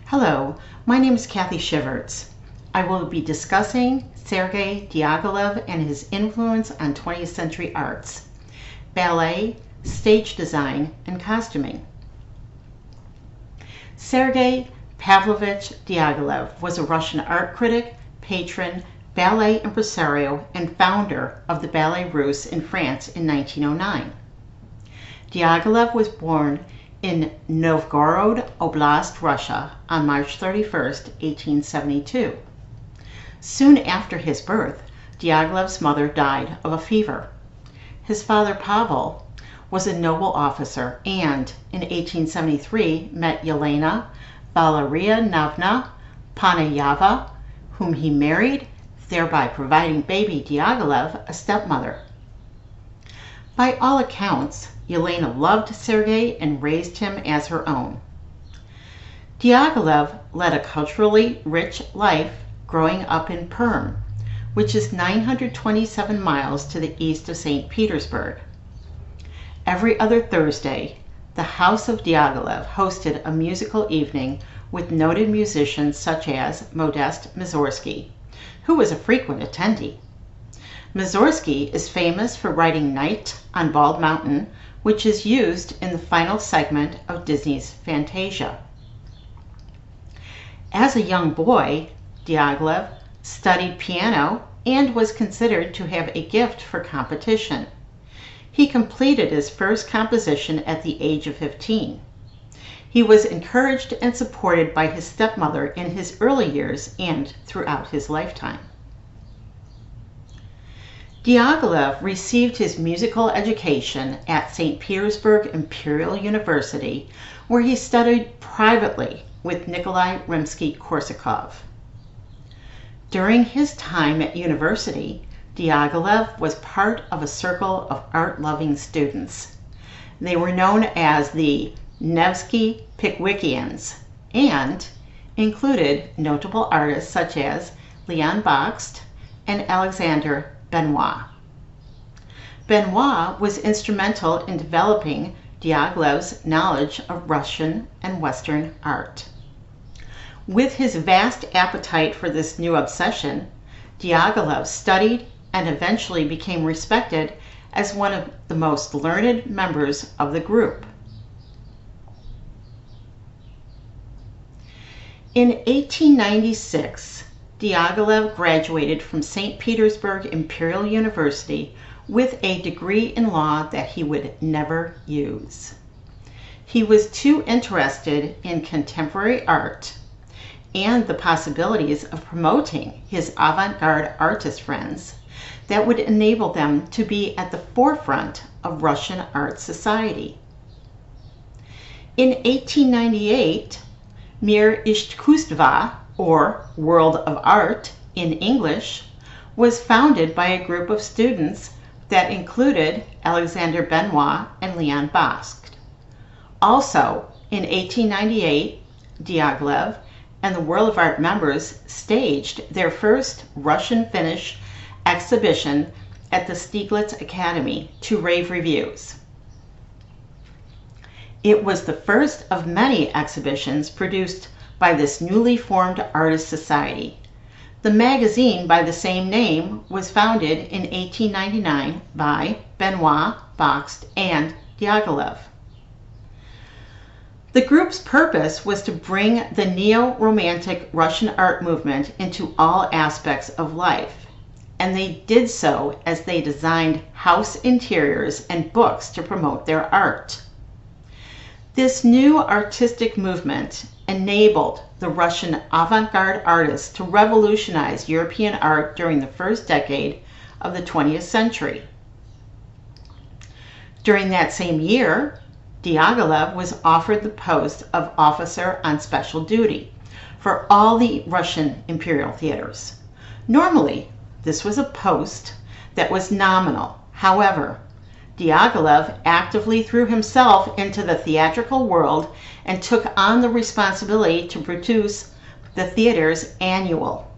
Hello, my name is Kathy Shiverts. I will be discussing Sergei Diaghilev and his influence on 20th century arts, ballet, stage design, and costuming. Sergei Pavlovich Diaghilev was a Russian art critic, patron, ballet impresario, and founder of the Ballet Russe in France in 1909. Diaghilev was born in Novgorod Oblast, Russia, on March 31, 1872. Soon after his birth, Diaghilev's mother died of a fever. His father, Pavel, was a noble officer and, in 1873, met Yelena Valerievna Panayeva, whom he married, thereby providing baby Diaghilev a stepmother. By all accounts, Yelena loved Sergei and raised him as her own. Diaghilev led a culturally rich life growing up in Perm, which is 927 miles to the east of St. Petersburg. Every other Thursday, the house of Diaghilev hosted a musical evening with noted musicians such as Modest Mussorgsky, who was a frequent attendee. Mussorgsky is famous for writing Night on Bald Mountain, which is used in the final segment of Disney's Fantasia. As a young boy, Diaghilev studied piano and was considered to have a gift for competition. He completed his first composition at the age of 15. He was encouraged and supported by his stepmother in his early years and throughout his lifetime. Diaghilev received his musical education at St. Petersburg Imperial University, where he studied privately with Nikolai Rimsky-Korsakov. During his time at university, Diaghilev was part of a circle of art-loving students. They were known as the Nevsky Pickwickians and included notable artists such as Leon Bakst and Alexander Benois. Benois was instrumental in developing Diaghilev's knowledge of Russian and Western art. With his vast appetite for this new obsession, Diaghilev studied and eventually became respected as one of the most learned members of the group. In 1896, Diaghilev graduated from St. Petersburg Imperial University with a degree in law that he would never use. He was too interested in contemporary art and the possibilities of promoting his avant-garde artist friends that would enable them to be at the forefront of Russian art society. In 1898, Mir Ishkustva, or World of Art in English, was founded by a group of students that included Alexander Benois and Leon Bakst. Also, in 1898, Diaghilev and the World of Art members staged their first Russian-Finnish exhibition at the Stieglitz Academy to rave reviews. It was the first of many exhibitions produced by this newly formed artist society. The magazine by the same name was founded in 1899 by Benois, Bakst, and Diaghilev. The group's purpose was to bring the neo-romantic Russian art movement into all aspects of life, and they did so as they designed house interiors and books to promote their art. This new artistic movement enabled the Russian avant-garde artists to revolutionize European art during the first decade of the 20th century. During that same year, Diaghilev was offered the post of officer on special duty for all the Russian imperial theaters. Normally, this was a post that was nominal. However, Diaghilev actively threw himself into the theatrical world and took on the responsibility to produce the theater's annual.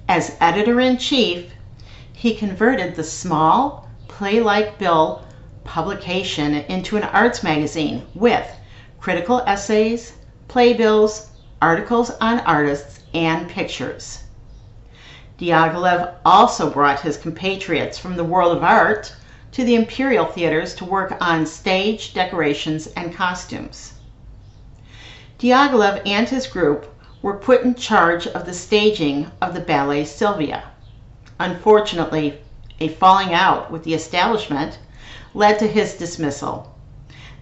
As editor-in-chief, he converted the small, play-like bill publication into an arts magazine with critical essays, playbills, articles on artists and pictures. Diaghilev also brought his compatriots from the world of art to the imperial theaters to work on stage decorations and costumes. Diaghilev and his group were put in charge of the staging of the ballet Sylvia. Unfortunately, a falling out with the establishment led to his dismissal.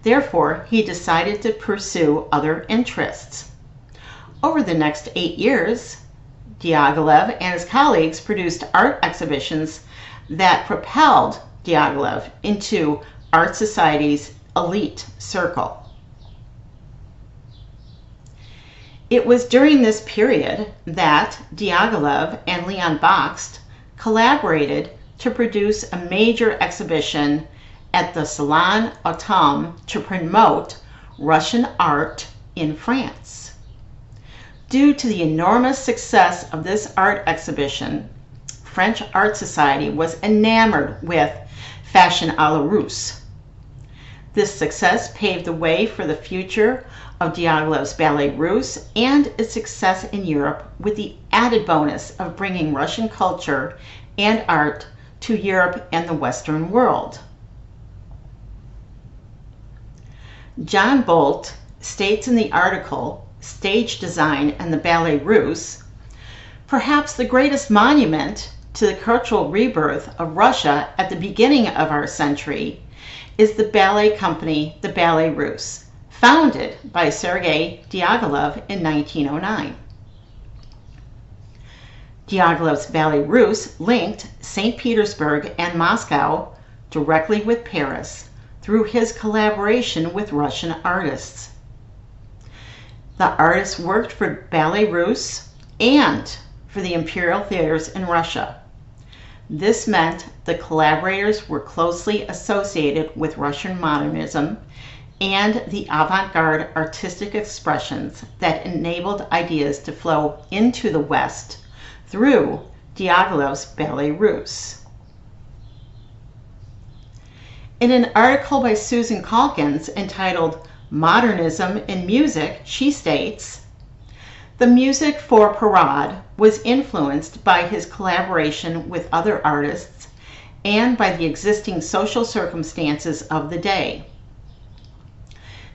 Therefore, he decided to pursue other interests. Over the next 8 years, Diaghilev and his colleagues produced art exhibitions that propelled Diaghilev into art society's elite circle. It was during this period that Diaghilev and Leon Bakst collaborated to produce a major exhibition at the Salon Automne to promote Russian art in France. Due to the enormous success of this art exhibition, French Art Society was enamored with Fashion à la Russe. This success paved the way for the future of Diaghilev's Ballet Russe and its success in Europe, with the added bonus of bringing Russian culture and art to Europe and the Western world. John Bolt states in the article, Stage Design and the Ballet Russe, perhaps the greatest monument to the cultural rebirth of Russia at the beginning of our century is the ballet company, the Ballet Russe, founded by Sergei Diaghilev in 1909. Diaghilev's Ballet Russe linked St. Petersburg and Moscow directly with Paris through his collaboration with Russian artists. The artists worked for Ballet Russe and for the imperial theaters in Russia. This meant the collaborators were closely associated with Russian modernism and the avant-garde artistic expressions that enabled ideas to flow into the West through Diaghilev's Ballet Russe. In an article by Susan Calkins entitled Modernism in Music, she states, "The music for Parade was influenced by his collaboration with other artists and by the existing social circumstances of the day."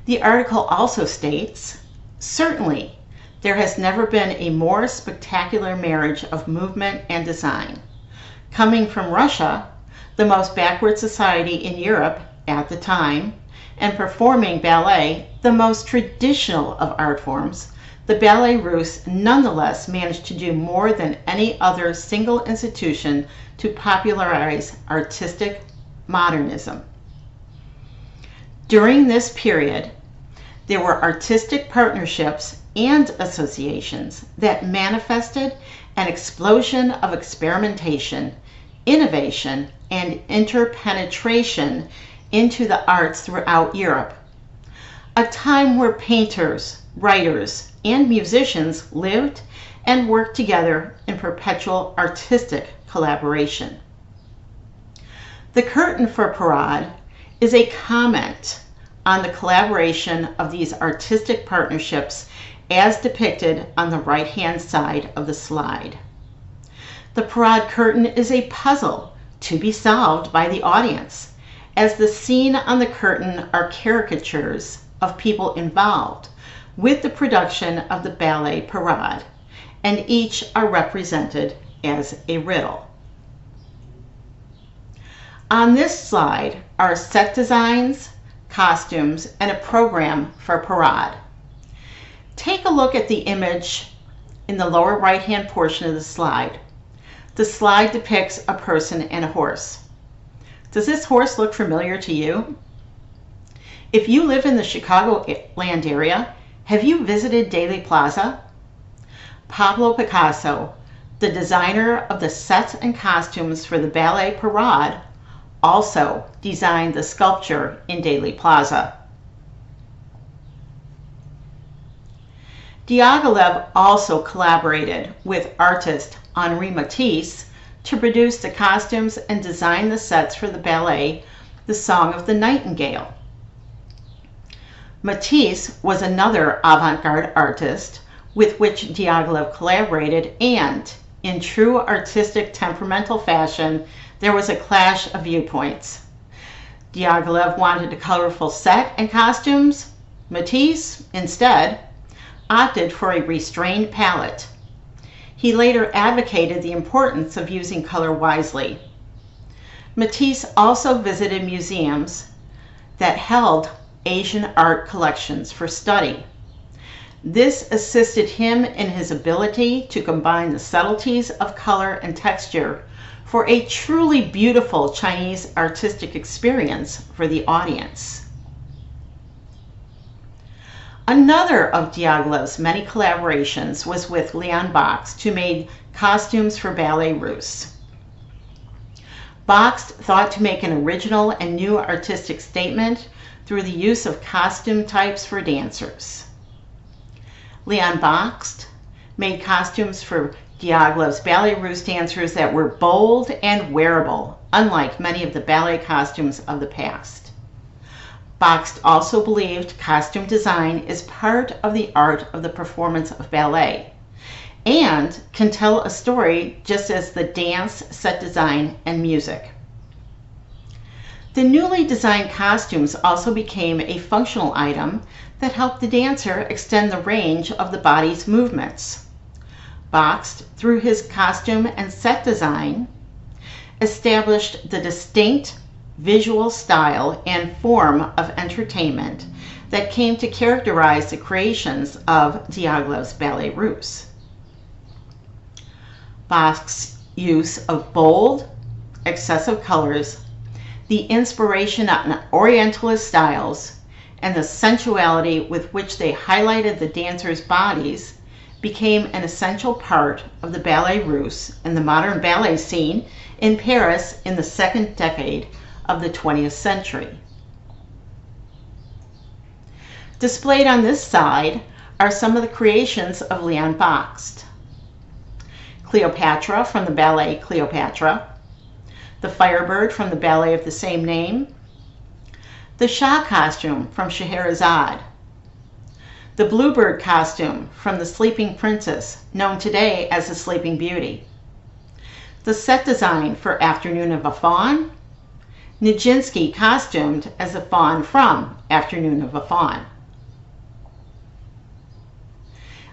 The article also states, "Certainly, there has never been a more spectacular marriage of movement and design. Coming from Russia, the most backward society in Europe at the time, and performing ballet, the most traditional of art forms, the Ballet Russe nonetheless managed to do more than any other single institution to popularize artistic modernism." During this period, there were artistic partnerships and associations that manifested an explosion of experimentation, innovation, and interpenetration into the arts throughout Europe, a time where painters, writers, and musicians lived and worked together in perpetual artistic collaboration. The curtain for Parade is a comment on the collaboration of these artistic partnerships as depicted on the right-hand side of the slide. The Parade curtain is a puzzle to be solved by the audience, as the scene on the curtain are caricatures of people involved with the production of the ballet Parade, and each are represented as a riddle. On this slide are set designs, costumes, and a program for Parade. Take a look at the image in the lower right-hand portion of the slide. The slide depicts a person and a horse. Does this horse look familiar to you? If you live in the Chicagoland area, have you visited Daley Plaza? Pablo Picasso, the designer of the sets and costumes for the ballet Parade, also designed the sculpture in Daley Plaza. Diaghilev also collaborated with artist Henri Matisse to produce the costumes and design the sets for the ballet The Song of the Nightingale. Matisse was another avant-garde artist with which Diaghilev collaborated, and in true artistic temperamental fashion, there was a clash of viewpoints. Diaghilev wanted a colorful set and costumes. Matisse, instead, opted for a restrained palette. He later advocated the importance of using color wisely. Matisse also visited museums that held Asian art collections for study. This assisted him in his ability to combine the subtleties of color and texture for a truly beautiful Chinese artistic experience for the audience. Another of Diaghilev's many collaborations was with Leon Bakst, who made costumes for Ballet Russe. Bakst thought to make an original and new artistic statement through the use of costume types for dancers. Leon Bakst made costumes for Diaghilev's Ballet Russe dancers that were bold and wearable, unlike many of the ballet costumes of the past. Bakst also believed costume design is part of the art of the performance of ballet and can tell a story just as the dance, set design, and music. The newly designed costumes also became a functional item that helped the dancer extend the range of the body's movements. Bakst, through his costume and set design, established the distinct visual style and form of entertainment that came to characterize the creations of Diaghilev's Ballet Russe. Bakst's use of bold, excessive colors, the inspiration on Orientalist styles, and the sensuality with which they highlighted the dancers' bodies became an essential part of the Ballet Russe and the modern ballet scene in Paris in the second decade of the 20th century. Displayed on this side are some of the creations of Leon Bakst. Cleopatra from the ballet Cleopatra, the Firebird from the ballet of the same name, the Shah costume from Scheherazade, the Bluebird costume from the Sleeping Princess, known today as the Sleeping Beauty, the set design for Afternoon of a Faun, Nijinsky costumed as a faun from Afternoon of a Faun.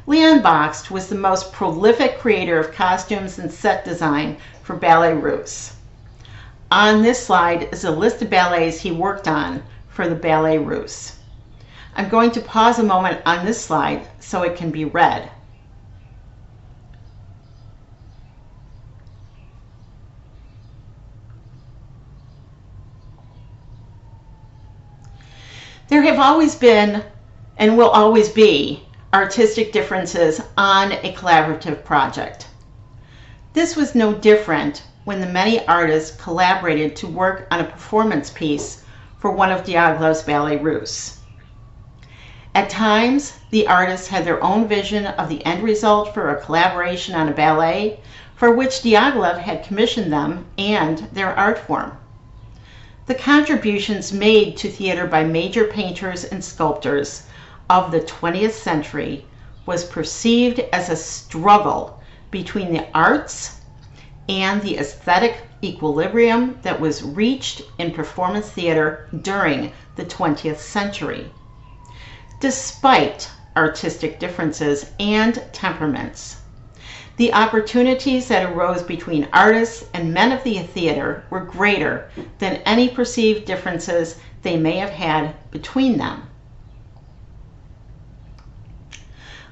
Leon Bakst was the most prolific creator of costumes and set design for Ballet Russe. On this slide is a list of ballets he worked on for the Ballet Russe. I'm going to pause a moment on this slide so it can be read. There have always been and will always be artistic differences on a collaborative project. This was no different when the many artists collaborated to work on a performance piece for one of Diaghilev's Ballet Russe. At times, the artists had their own vision of the end result for a collaboration on a ballet for which Diaghilev had commissioned them and their art form. The contributions made to theater by major painters and sculptors of the 20th century was perceived as a struggle between the arts and the aesthetic equilibrium that was reached in performance theater during the 20th century. Despite artistic differences and temperaments, the opportunities that arose between artists and men of the theater were greater than any perceived differences they may have had between them.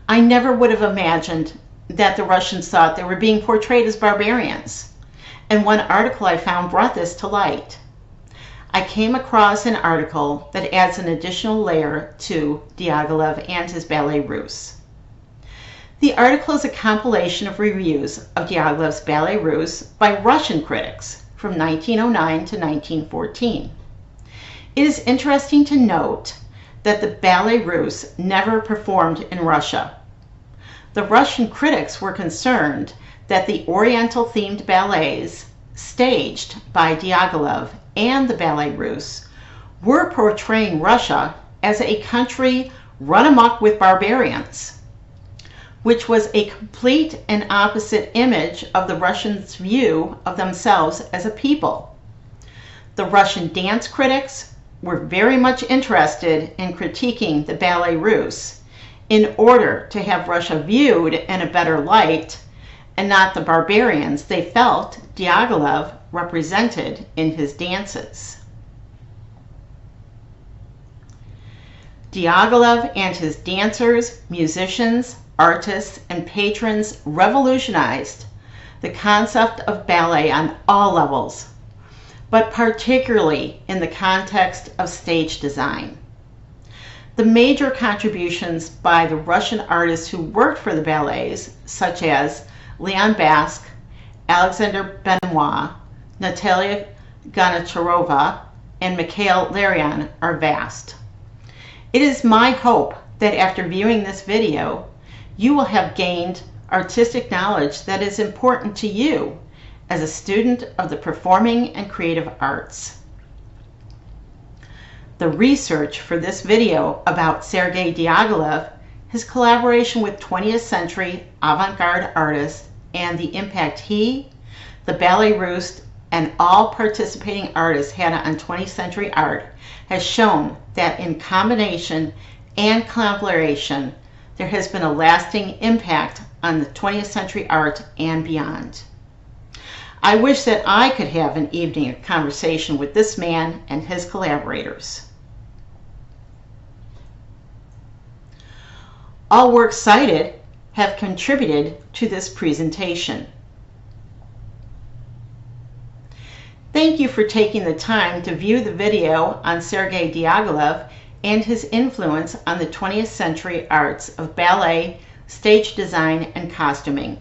I never would have imagined that the Russians thought they were being portrayed as barbarians, and one article I found brought this to light. I came across an article that adds an additional layer to Diaghilev and his Ballet Russe. The article is a compilation of reviews of Diaghilev's Ballet Russe by Russian critics from 1909 to 1914. It is interesting to note that the Ballet Russe never performed in Russia. The Russian critics were concerned that the Oriental-themed ballets staged by Diaghilev and the Ballet Russe were portraying Russia as a country run amok with barbarians. which was a complete and opposite image of the Russians' view of themselves as a people. The Russian dance critics were very much interested in critiquing the Ballet Russe in order to have Russia viewed in a better light and not the barbarians they felt Diaghilev represented in his dances. Diaghilev and his dancers, musicians, artists, and patrons revolutionized the concept of ballet on all levels, but particularly in the context of stage design. The major contributions by the Russian artists who worked for the ballets, such as Leon Basque, Alexander Benoit, Natalia Gonacharova, and Mikhail Larian, are vast. It is my hope that after viewing this video, you will have gained artistic knowledge that is important to you as a student of the performing and creative arts. The research for this video about Sergei Diaghilev, his collaboration with 20th century avant-garde artists, and the impact he, the Ballet Russe, and all participating artists had on 20th century art has shown that in combination and collaboration, there has been a lasting impact on the 20th century art and beyond. I wish that I could have an evening of conversation with this man and his collaborators. All works cited have contributed to this presentation. Thank you for taking the time to view the video on Sergei Diaghilev and his influence on the 20th century arts of ballet, stage design, and costuming.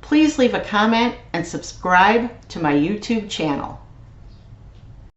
Please leave a comment and subscribe to my YouTube channel.